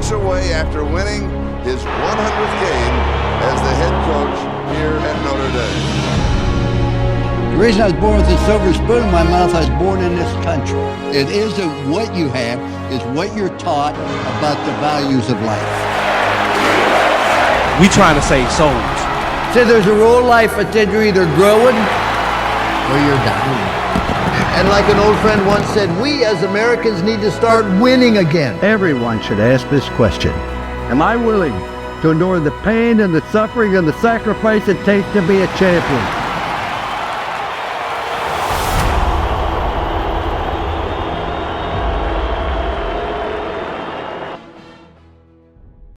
walks away after winning his 100th game as the head coach here at Notre Dame. The reason I was born with a silver spoon in my mouth, I was born in this country. It isn't what you have, it's what you're taught about the values of life. We trying to save souls. So there's a rule in life that said you're either growing or you're dying. And like an old friend once said, we as Americans need to start winning again. Everyone should ask this question. Am I willing to endure the pain and the suffering and the sacrifice it takes to be a champion?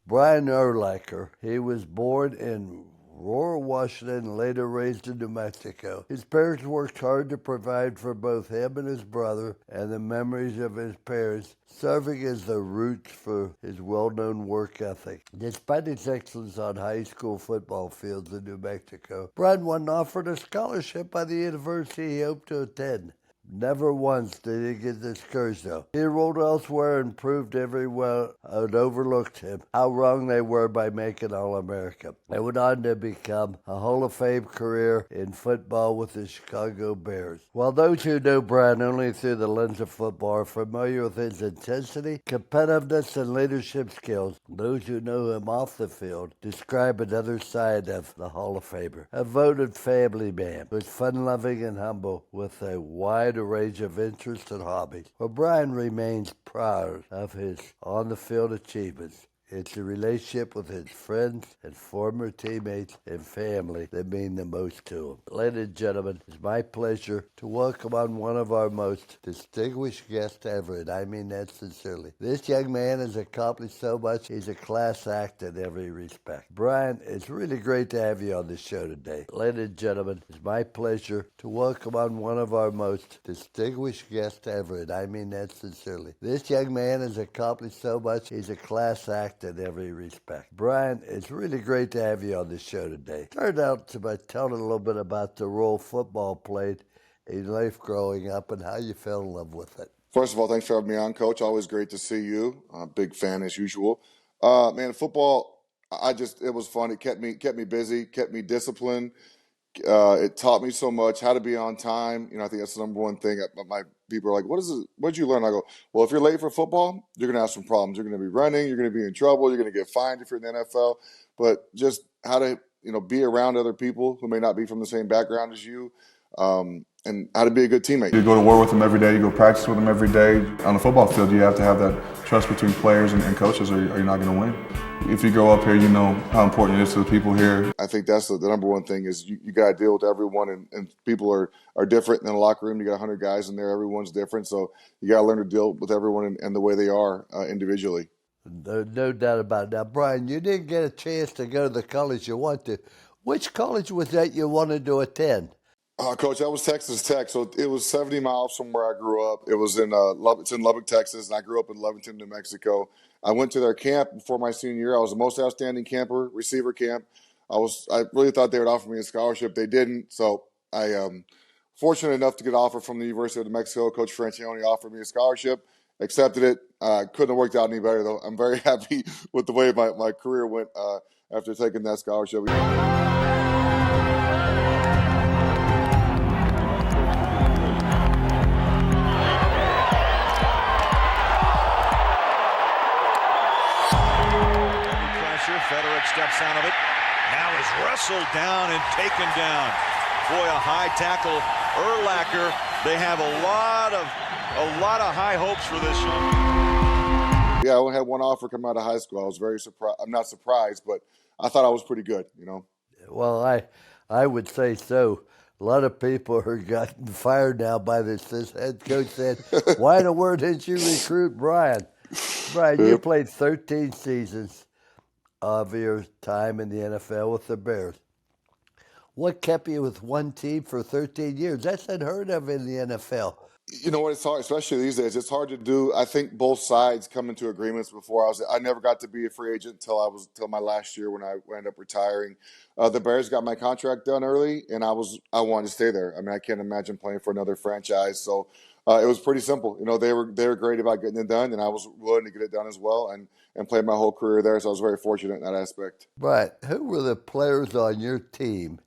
Brian Urlacher, he was born in Aurora, Washington, later raised in New Mexico. His parents worked hard to provide for both him and his brother, and the memories of his parents serving as the roots for his well-known work ethic. Despite his excellence on high school football fields in New Mexico, Brian wasn't offered a scholarship by the university he hoped to attend. Never once did he get discouraged, though. He enrolled elsewhere and proved everyone had overlooked him how wrong they were by making All-America. He went on to become a Hall of Fame career in football with the Chicago Bears. While those who know Brian only through the lens of football are familiar with his intensity, competitiveness, and leadership skills, those who know him off the field describe another side of the Hall of Famer. A voted family man who was fun-loving and humble with a wide range of interests and hobbies. Well, Brian remains proud of his on-the-field achievements. It's the relationship with his friends and former teammates and family that mean the most to him. Ladies and gentlemen, it's my pleasure to welcome on one of our most distinguished guests ever, and I mean that sincerely. This young man has accomplished so much. He's a class act in every respect. Brian, it's really great to have you on the show today. Ladies and gentlemen, it's my pleasure to welcome on one of our most distinguished guests ever, and I mean that sincerely. This young man has accomplished so much. He's a class act in every respect. Brian, it's really great to have you on the show today. Start out by telling a little bit about the role football played in life growing up and how you fell in love with it. First of all, thanks for having me on, Coach. Always great to see you. Big fan as usual. Man, football, it was fun. It kept me busy, kept me disciplined. It taught me so much, how to be on time. I think that's the number one thing. My people are like, what did you learn? I go, well, if you're late for football, you're going to have some problems. You're going to be running. You're going to be in trouble. You're going to get fined if you're in the NFL. But just how to, be around other people who may not be from the same background as you, and how to be a good teammate. You go to war with them every day. You go practice with them every day. On the football field, you have to have that trust between players and coaches, or you're not going to win. If you grow up here, you know how important it is to the people here. I think that's the number one thing is you got to deal with everyone, and people are different in the locker room. You got 100 guys in there. Everyone's different, so you got to learn to deal with everyone and the way they are individually. No doubt about it. Now, Brian, you didn't get a chance to go to the college you wanted to. Which college was that you wanted to attend? Coach, that was Texas Tech, so it was 70 miles from where I grew up. It was in it's in Lubbock, Texas, and I grew up in Lovington, New Mexico. I went to their camp before my senior year. I was the most outstanding camper, receiver camp. I really thought they would offer me a scholarship. They didn't, so I fortunate enough to get an offer from the University of New Mexico. Coach Francione offered me a scholarship, accepted it. Couldn't have worked out any better, though. I'm very happy with the way my career went after taking that scholarship. Federic steps out of it. Now is wrestled down and taken down. Boy, a high tackle. Urlacher. They have a lot of high hopes for this one. Yeah, I only had one offer come out of high school. I was very surprised. I'm not surprised, but I thought I was pretty good, Well, I would say so. A lot of people are gotten fired now by this head coach said, why in the world didn't you recruit Brian? Brian, you played 13 seasons of your time in the NFL with the Bears. What kept you with one team for 13 years? That's unheard of in the NFL. You know what? It's hard, especially these days. It's hard to do. I think both sides come into agreements before I never got to be a free agent till my last year when I ended up retiring. The Bears got my contract done early, and I wanted to stay there. I mean, I can't imagine playing for another franchise. So it was pretty simple. They were great about getting it done, and I was willing to get it done as well, and played my whole career there. So I was very fortunate in that aspect. Right. Who were the players on your team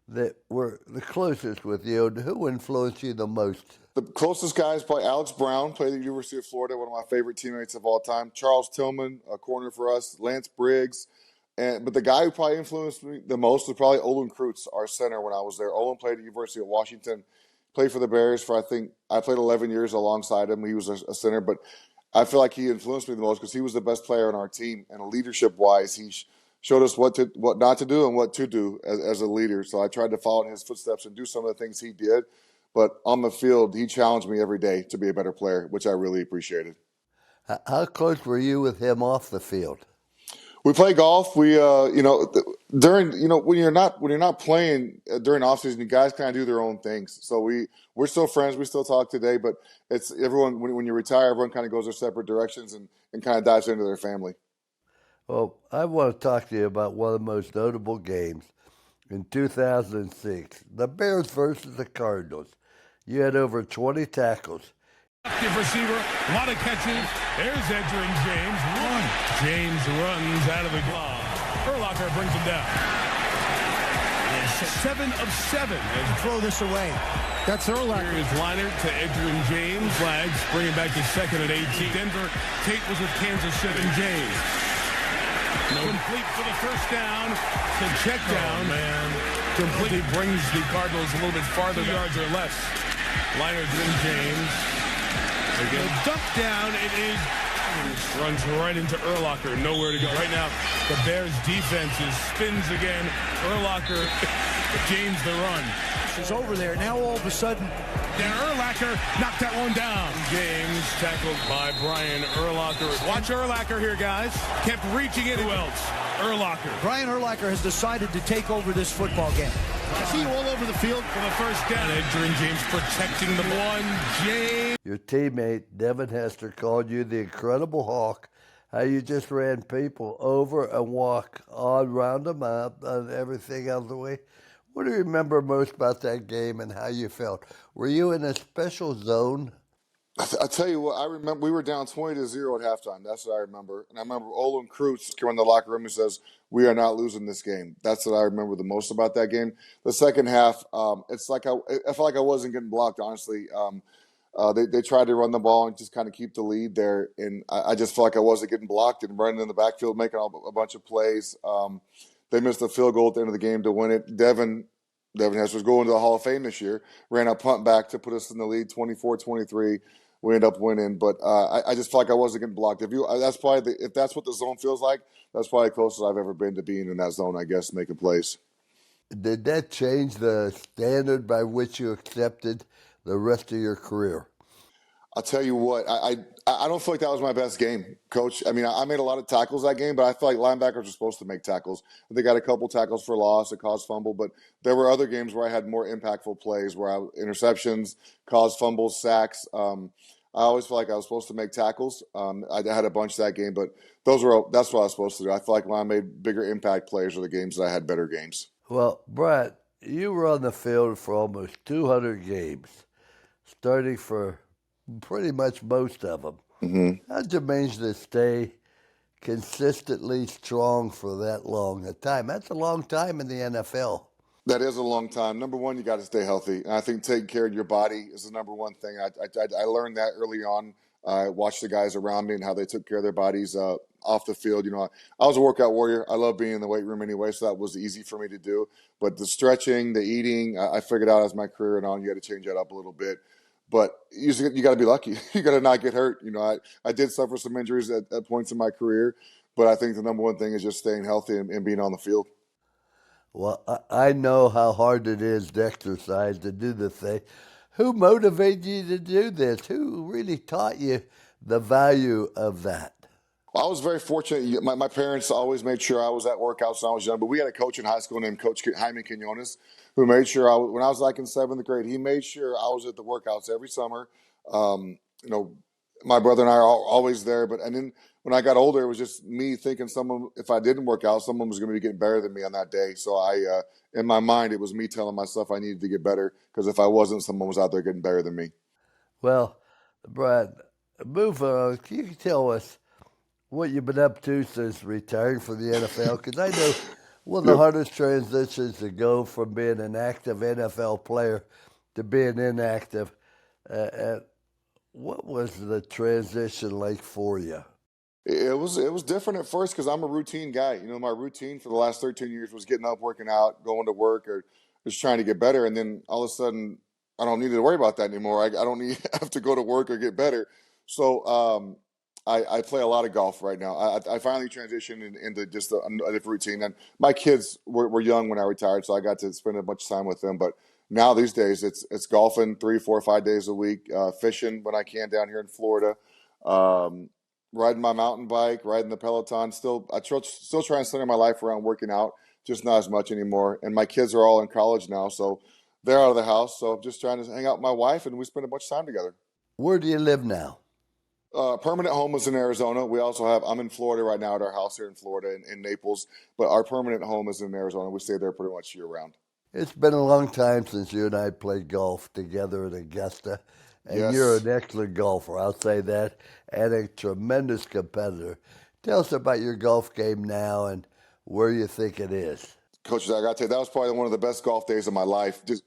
that were the closest with you, and who influenced you the most? The closest guy is probably Alex Brown, played at the University of Florida, one of my favorite teammates of all time. Charles Tillman, a corner for us. Lance Briggs. But the guy who probably influenced me the most was probably Olin Kreutz, our center, when I was there. Olin played at the University of Washington, played for the Bears for, I played 11 years alongside him. He was a center, but I feel like he influenced me the most because he was the best player on our team. And leadership-wise, he showed us what not to do and what to do as a leader. So I tried to follow in his footsteps and do some of the things he did. But on the field, he challenged me every day to be a better player, which I really appreciated. How close were you with him off the field? We play golf. We, during, when you're not playing during off season, you guys kind of do their own things. So we're still friends. We still talk today, but it's everyone, when you retire, everyone kind of goes their separate directions and kind of dives into their family. Well, I want to talk to you about one of the most notable games in 2006, the Bears versus the Cardinals. You had over 20 tackles. Active receiver, a lot of catches. There's Edgerrin James. Run. James runs out of the glove. Urlacher brings him down. 7 of 7. Throw this away. That's Urlacher. Here is Leinart to Edgerrin James. Flags bring him back to second and 18. Denver. Tate was with Kansas City. And James. Complete for the first down. The check down. Man. Completely brings the Cardinals a little bit farther, yards or less. Leinart and James. Again, duck down. It is. Runs right into Urlacher. Nowhere to go. Right now, the Bears defense spins again. Urlacher, James the run. Is over there. Now all of a sudden, then Urlacher knocked that one down. James tackled by Brian Urlacher. Watch Urlacher here, guys. Kept reaching it. Who else? Urlacher. Brian Urlacher has decided to take over this football game. I see you all over the field for the first down. Edgerrin James protecting the one. James. Your teammate, Devin Hester, called you the Incredible Hawk. How you just ran people over and walk on, round them up, and everything out of the way. What do you remember most about that game and how you felt? Were you in a special zone? I tell you what, I remember we were down 20-0 at halftime. That's what I remember. And I remember Olin Kreutz came in the locker room and says, "We are not losing this game." That's what I remember the most about that game. The second half, it's like I felt like I wasn't getting blocked, honestly. They tried to run the ball and just kind of keep the lead there. And I just felt like I wasn't getting blocked and running in the backfield, making a bunch of plays. They missed a field goal at the end of the game to win it. Devin Hester was going to the Hall of Fame this year, ran a punt back to put us in the lead 24-23. We ended up winning, but I just felt like I wasn't getting blocked. If that's what the zone feels like, that's probably the closest I've ever been to being in that zone, I guess, making plays. Did that change the standard by which you accepted the rest of your career? I'll tell you what, I don't feel like that was my best game, Coach. I mean, I made a lot of tackles that game, but I feel like linebackers are supposed to make tackles. They got a couple tackles for loss, a caused fumble, but there were other games where I had more impactful plays, where interceptions, caused fumbles, sacks. I always feel like I was supposed to make tackles. I had a bunch that game, but that's what I was supposed to do. I feel like when I made bigger impact plays were the games that I had better games. Well, Brett, you were on the field for almost 200 games, starting for pretty much most of them. Mm-hmm. How'd you manage to stay consistently strong for that long a time? That's a long time in the NFL. That is a long time. Number one, you got to stay healthy. And I think taking care of your body is the number one thing. I learned that early on. I watched the guys around me and how they took care of their bodies off the field. You know, I was a workout warrior. I love being in the weight room anyway, so that was easy for me to do. But the stretching, the eating, I figured out as my career went on, you got to change that up a little bit. But you got to be lucky. You got to not get hurt. You know, I did suffer some injuries at points in my career, but I think the number one thing is just staying healthy and being on the field. Well, I know how hard it is to exercise, to do the thing. Who motivated you to do this? Who really taught you the value of that? Well, I was very fortunate. My parents always made sure I was at workouts when I was young, but we had a coach in high school named Coach Jaime Quinones who made sure when I was like in 7th grade, he made sure I was at the workouts every summer. You know, my brother and I are always there, and then when I got older, it was just me thinking if I didn't work out, someone was going to be getting better than me on that day. So in my mind, it was me telling myself I needed to get better because if I wasn't, someone was out there getting better than me. Well, Brian, moving on, can you tell us what you've been up to since retiring from the NFL? Because I know one of the Yep. hardest transitions to go from being an active NFL player to being inactive. And what was the transition like for you? It was different at first because I'm a routine guy. You know, my routine for the last 13 years was getting up, working out, going to work, or just trying to get better. And then all of a sudden, I don't need to worry about that anymore. I don't need have to go to work or get better. So I play a lot of golf right now. I finally transitioned into just a different routine. And my kids were young when I retired, so I got to spend a bunch of time with them. But now these days, it's golfing 3, 4, 5 days a week, fishing when I can down here in Florida. Riding my mountain bike, riding the Peloton. Still trying to center my life around working out, just not as much anymore. And my kids are all in college now, so they're out of the house. So I'm just trying to hang out with my wife, and we spend a bunch of time together. Where do you live now? Permanent home is in Arizona. We also I'm in Florida right now at our house here in Florida in Naples, but our permanent home is in Arizona. We stay there pretty much year round. It's been a long time since you and I played golf together in Augusta. And Yes. you're an excellent golfer, I'll say that, and a tremendous competitor. Tell us about your golf game now and where you think it is. Coach, I got to tell you, that was probably one of the best golf days of my life. Just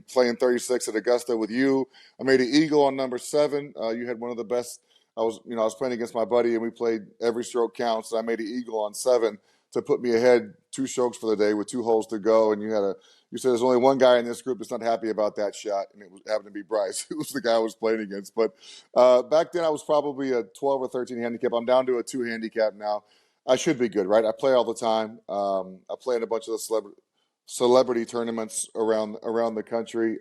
playing 36 at Augusta with you. I made an eagle on number 7. You had one of the best. I was playing against my buddy, and we played every stroke counts. And I made an eagle on 7 to put me ahead 2 strokes for the day with 2 holes to go. And you said there's only one guy in this group that's not happy about that shot, and it happened to be Bryce, who was the guy I was playing against. But back then I was probably a 12 or 13 handicap. I'm down to a 2 handicap now. I should be good, right? I play all the time. I play in a bunch of the celebrity tournaments around the country.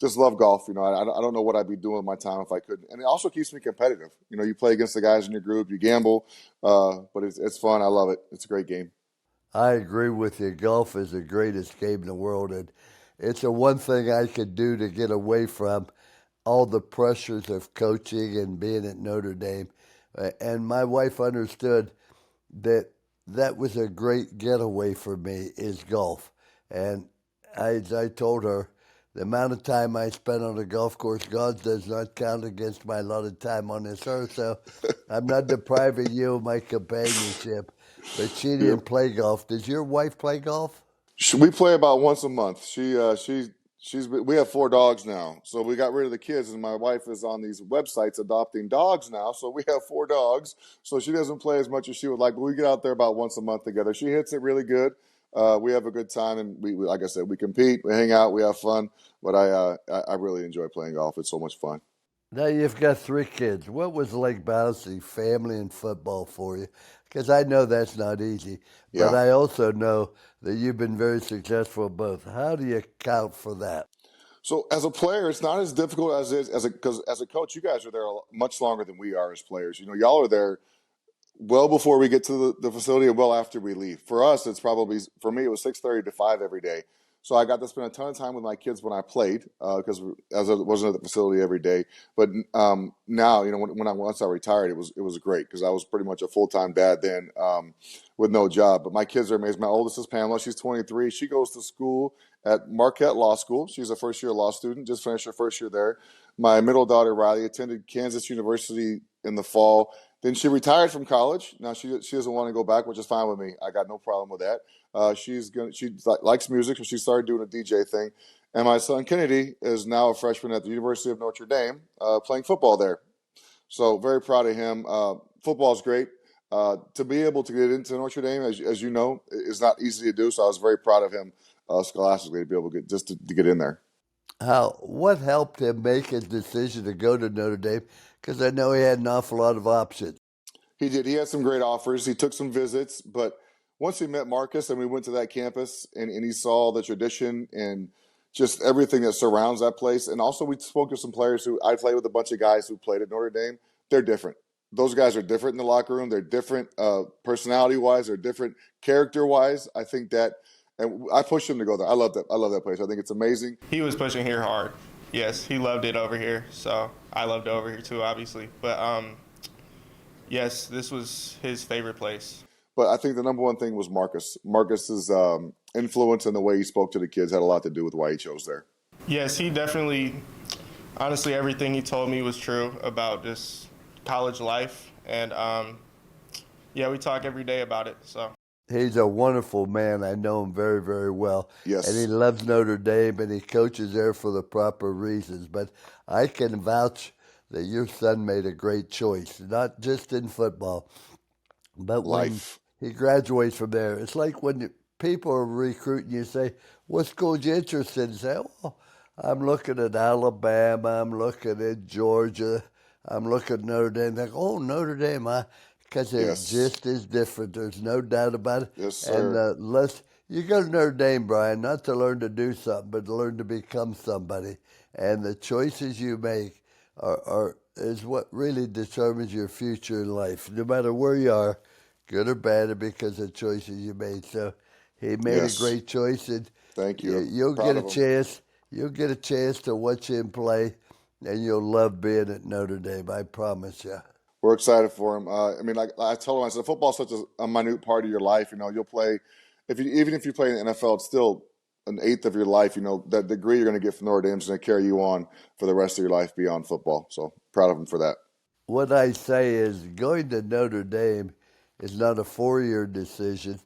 Just love golf. You know, I don't know what I'd be doing with my time if I couldn't. And it also keeps me competitive. You know, you play against the guys in your group, you gamble, but it's fun. I love it. It's a great game. I agree with you. Golf is the greatest game in the world, and it's the one thing I could do to get away from all the pressures of coaching and being at Notre Dame. And my wife understood that was a great getaway for me is golf. And I told her, the amount of time I spent on the golf course, God does not count against my allotted time on this earth. So I'm not depriving you of my companionship. But she didn't play golf. Does your wife play golf? We play about once a month. We have 4 dogs now, so we got rid of the kids, and my wife is on these websites adopting dogs now. So we have 4 dogs. So she doesn't play as much as she would like, but we get out there about once a month together. She hits it really good. We have a good time, and we like I said, we compete, we hang out, we have fun. But I really enjoy playing golf. It's so much fun. Now you've got 3 kids. What was it like balancing family and football for you? Because I know that's not easy, but Yeah. I also know that you've been very successful at both. How do you account for that? So as a player, it's not as difficult as it is because as a coach, you guys are there much longer than we are as players. You know, y'all are there well before we get to the facility and well after we leave. For us, for me, it was 6:30 to 5 every day. So I got to spend a ton of time with my kids when I played because as I wasn't at the facility every day. But now, you know, once I retired, it was great because I was pretty much a full-time dad then with no job. But my kids are amazing. My oldest is Pamela. She's 23. She goes to school at Marquette Law School. She's a first-year law student, just finished her first year there. My middle daughter, Riley, attended Kansas University in the fall. Then she retired from college. Now she doesn't want to go back, which is fine with me. I got no problem with that. She likes music, so she started doing a DJ thing. And my son Kennedy is now a freshman at the University of Notre Dame, playing football there. So very proud of him. Football is great. To be able to get into Notre Dame, as you know, is not easy to do. So I was very proud of him scholastically to be able to get in there. What helped him make his decision to go to Notre Dame? Because I know he had an awful lot of options. He did. He had some great offers. He took some visits, but once he met Marcus and we went to that campus and he saw the tradition and just everything that surrounds that place. And also we spoke to some players I played with a bunch of guys who played at Notre Dame. They're different. Those guys are different in the locker room. They're different personality-wise. They're different character-wise. I think that, and I pushed him to go there. I love that place. I think it's amazing. He was pushing here hard. Yes, he loved it over here. So I loved it over here too, obviously. But yes, this was his favorite place. But I think the number one thing was Marcus. Marcus's influence and the way he spoke to the kids had a lot to do with why he chose there. Yes, he definitely Honestly, everything he told me was true about just college life, and yeah, we talk every day about it. So He's a wonderful man. I know him very, very well. And he Yes. loves Notre Dame, and he coaches there for the proper reasons. But I can vouch that your son made a great choice, not just in football, but when Life. he graduates from there. It's like when people are recruiting you, say, what school you interested in? Say, well, I'm looking at Alabama, I'm looking at Georgia, I'm looking at Notre Dame. They go, oh, Notre Dame, because it Yes. just is different. There's no doubt about it. Yes, And sir. you go to Notre Dame, Brian, not to learn to do something, but to learn to become somebody. And the choices you make is what really determines your future in life, no matter where you are, good or bad, or because of choices you made. So he made a Yes. great choice, and Thank you. you'll Proud get a of him. chance. You'll get a chance to watch him play, and you'll love being at Notre Dame. I promise you. We're excited for him. I mean, like I told him, I said, football's such a minute part of your life. You know, you'll play even if you play in the NFL, it's still an eighth of your life. You know, that degree you're going to get from Notre Dame is going to carry you on for the rest of your life beyond football. So proud of him for that. What I say is going to Notre Dame is not a 4-year decision.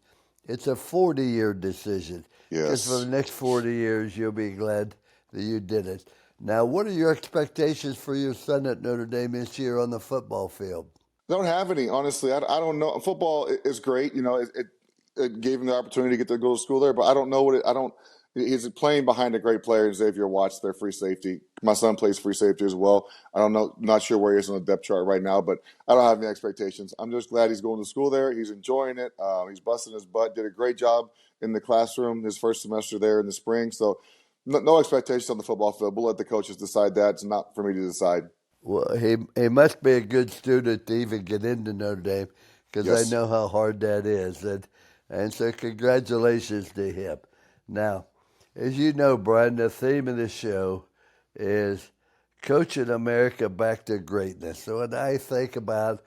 It's a 40-year decision. Because for the Yes. next 40 years, you'll be glad that you did it. Now, what are your expectations for your son at Notre Dame this year on the football field? Don't have any, honestly. I don't know. Football is great. You know, it gave him the opportunity to get to go to school there, but I don't know what it. I don't. He's playing behind a great player, Xavier Watts, their free safety. My son plays free safety as well. I don't know, not sure where he is on the depth chart right now, but I don't have any expectations. I'm just glad he's going to school there. He's enjoying it. He's busting his butt. Did a great job in the classroom his first semester there in the spring. So, no expectations on the football field. We'll let the coaches decide that. It's not for me to decide. Well, he must be a good student to even get into Notre Dame, because I Yes. know how hard that is. And so congratulations to him. Now, as you know, Brian, the theme of the show is coaching America back to greatness. So when I think about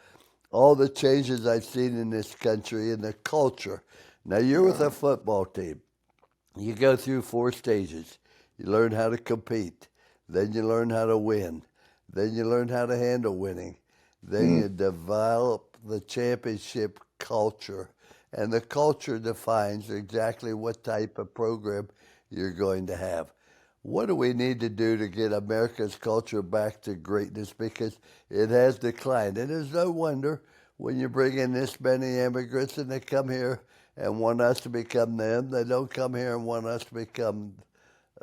all the changes I've seen in this country and the culture, now you're with a football team. You go through 4 stages. You learn how to compete. Then you learn how to win. Then you learn how to handle winning. Then you develop the championship culture. And the culture defines exactly what type of program you're going to have. What do we need to do to get America's culture back to greatness? Because it has declined. And there's no wonder when you bring in this many immigrants and they come here and want us to become them. They don't come here and want us to become,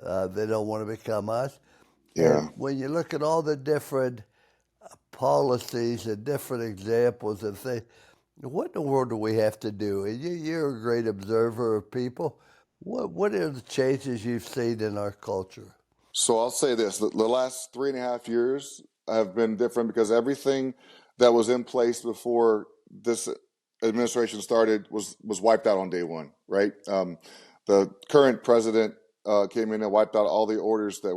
they don't want to become us. Yeah. And when you look at all the different policies and different examples and things, what in the world do we have to do? And you're a great observer of people. What are the changes you've seen in our culture? So I'll say this: the last 3.5 years have been different because everything that was in place before this administration started was wiped out on day one. Right? The current president came in and wiped out all the orders that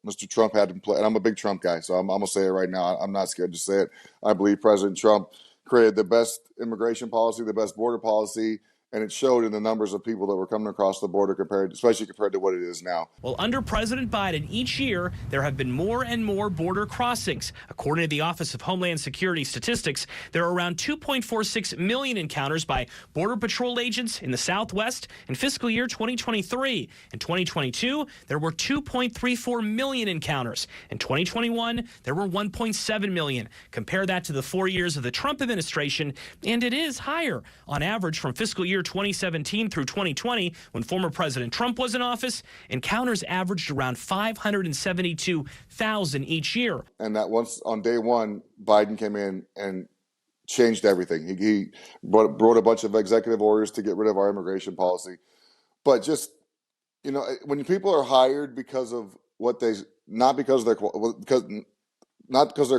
Mr. Trump had in place. And I'm a big Trump guy, so I'm gonna say it right now. I'm not scared to say it. I believe President Trump created the best immigration policy, the best border policy, and it showed in the numbers of people that were coming across the border especially compared to what it is now. Well, under President Biden, each year there have been more and more border crossings. According to the Office of Homeland Security statistics, there are around 2.46 million encounters by Border Patrol agents in the Southwest in fiscal year 2023. In 2022, there were 2.34 million encounters. In 2021, there were 1.7 million. Compare that to the 4 years of the Trump administration, and it is higher. On average, from fiscal year 2017 through 2020, when former President Trump was in office, encounters averaged around 572,000 each year. And that once on day one, Biden came in and changed everything. He brought a bunch of executive orders to get rid of our immigration policy. But just, you know, when people are hired because of what not because they're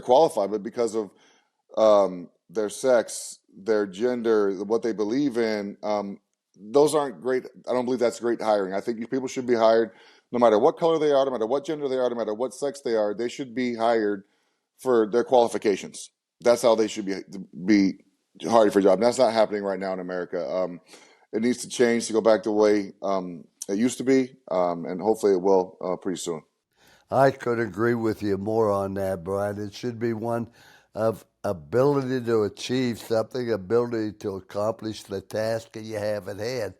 qualified, but because of their sex, their gender, what they believe in, those aren't great. I don't believe that's great hiring. I think people should be hired no matter what color they are, no matter what gender they are, no matter what sex they are. They should be hired for their qualifications. That's how they should be hired for a job. And that's not happening right now in America. It needs to change to go back the way it used to be, and hopefully it will pretty soon. I could agree with you more on that, Brian. It should be one of ability to achieve something, ability to accomplish the task that you have at hand.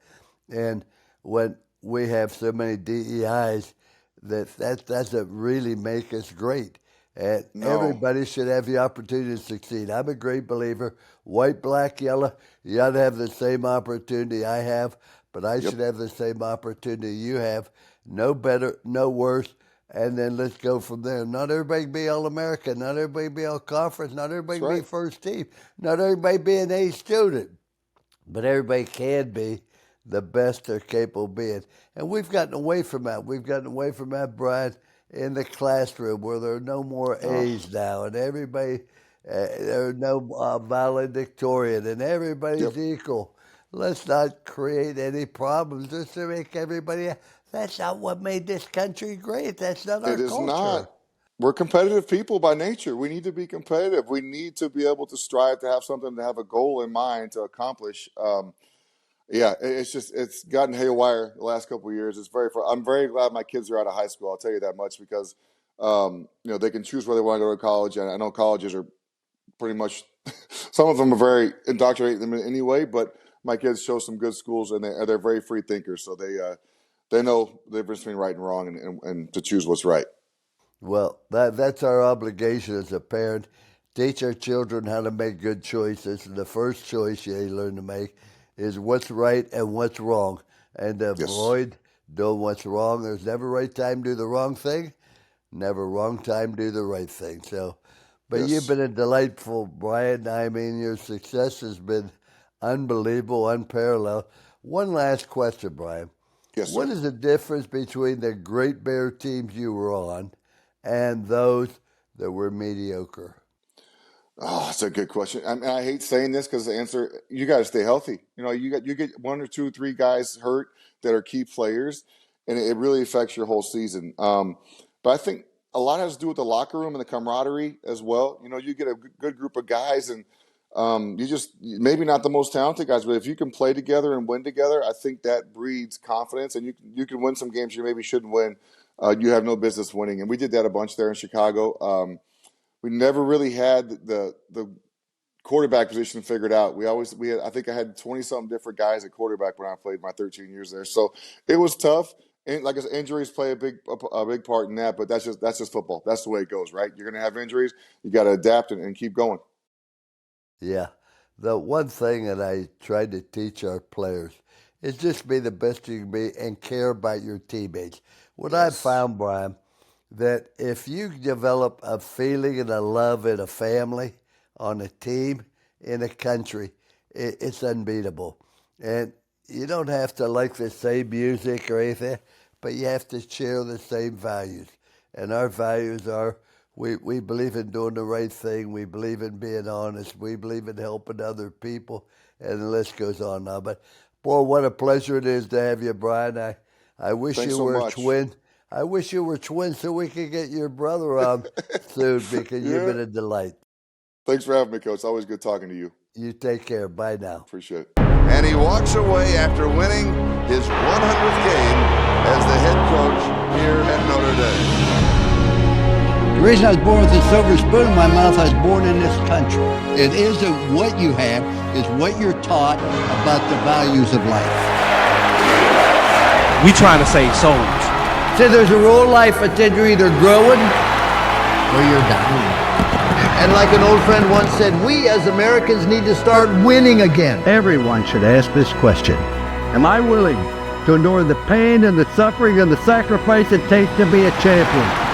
And when we have so many DEIs, that doesn't really make us great. And everybody should have the opportunity to succeed. I'm a great believer. White, black, yellow, you ought to have the same opportunity I have, but I should have the same opportunity you have. No better, no worse. And then let's go from there. Not everybody be All-American. Not everybody be All-Conference. Not everybody be first team. Not everybody be an A student. But everybody can be the best they're capable of being. And we've gotten away from that. We've gotten away from that, Brian, in the classroom where there are no more A's now. And everybody, there are no valedictorian. And everybody's equal. Let's not create any problems just to make everybody... That's not what made this country great. That's not our culture. It is not. We're competitive people by nature. We need to be competitive. We need to be able to strive to have something, to have a goal in mind to accomplish. It's gotten haywire the last couple of years. I'm very glad my kids are out of high school. I'll tell you that much because, they can choose where they want to go to college. And I know colleges are pretty much, some of them are very indoctrinating them anyway, but my kids show some good schools and they're very free thinkers. So they know the difference between right and wrong and to choose what's right. Well, that's our obligation as a parent. Teach our children how to make good choices. And the first choice you learn to make is what's right and what's wrong. And to avoid doing what's wrong. There's never a right time to do the wrong thing, never wrong time to do the right thing. But you've been a delightful, Brian. I mean, your success has been unbelievable, unparalleled. One last question, Brian. Yes, sir. What is the difference between the Great Bear teams you were on and those that were mediocre? Oh, that's a good question. I mean, I hate saying this because the answer, you got to stay healthy. You get 1 or 2 or 3 guys hurt that are key players, and it really affects your whole season. But I think a lot has to do with the locker room and the camaraderie as well. You get a good group of guys, and you just maybe not the most talented guys, but if you can play together and win together, I think that breeds confidence, and you can win some games you maybe shouldn't win. You have no business winning, and we did that a bunch there in Chicago. We never really had the quarterback position figured out. I think I had 20-something different guys at quarterback when I played my 13 years there. So it was tough. And like I said, injuries play a big part in that, but that's just football. That's the way it goes, right? You're going to have injuries. You got to adapt and keep going. Yeah. The one thing that I try to teach our players is just be the best you can be and care about your teammates. What I've found, Brian, that if you develop a feeling and a love in a family, on a team, in a country, it's unbeatable. And you don't have to like the same music or anything, but you have to share the same values. And our values are we believe in doing the right thing. We believe in being honest. We believe in helping other people. And the list goes on now. But, boy, what a pleasure it is to have you, Brian. I wish you were a twin. I wish you were twins so we could get your brother on soon because you've been a delight. Thanks for having me, Coach. It's always good talking to you. You take care. Bye now. Appreciate it. And he walks away after winning his 100th game as the head coach here at Notre Dame. The reason I was born with a silver spoon in my mouth, I was born in this country. It isn't what you have, it's what you're taught about the values of life. We trying to save souls. See, there's a rule in life that you're either growing or you're dying. And like an old friend once said, we as Americans need to start winning again. Everyone should ask this question. Am I willing to endure the pain and the suffering and the sacrifice it takes to be a champion?